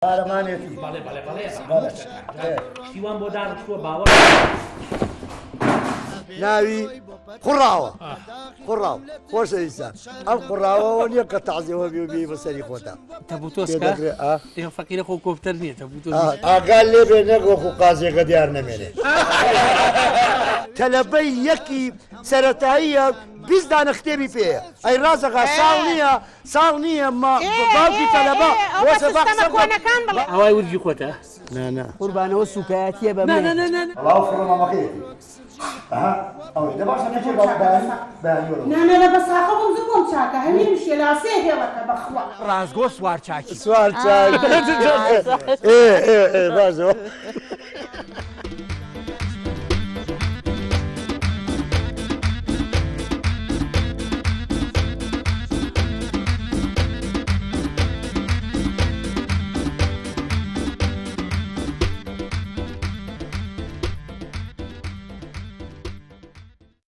قارەمانێتی بەڵێ بەڵێ بەڵێ شیوان بۆ داڕشتووە باوە ناوی قوڕاوە قوڕاو خۆشە ئیسا ئەم قوڕاوەوە نییە کە تەعزیەوە بێ و بێ بەسەری خۆتە تەبوتۆسکە ئێوە فەقیرە خۆ کۆفتەر نییە تەبوتۆ ئاگال لێ بێ نەگۆخ و قازێکە دیار نەمێنێ تەلەبەی یەکی سەرەتاییە 20 دانە کتێبی پێەیە ئەی ڕازەقا ساڵ نییە باوکی تەلەبە بۆسە بەخسە کۆنەکان بڵێ ئەوای ورجی خۆتە نانە قوربانەوە سوکایەتیە بە ڕاو فڕۆمەمەکەیەتی ئەوەی دەباشە نەچێ نانە لە بەساقە بۆم زوو بۆم چاکە هەنی مشێ لاسێ هێڵەکە بەخوا ڕازگۆ سوار چاکی سوار چاک باشەوە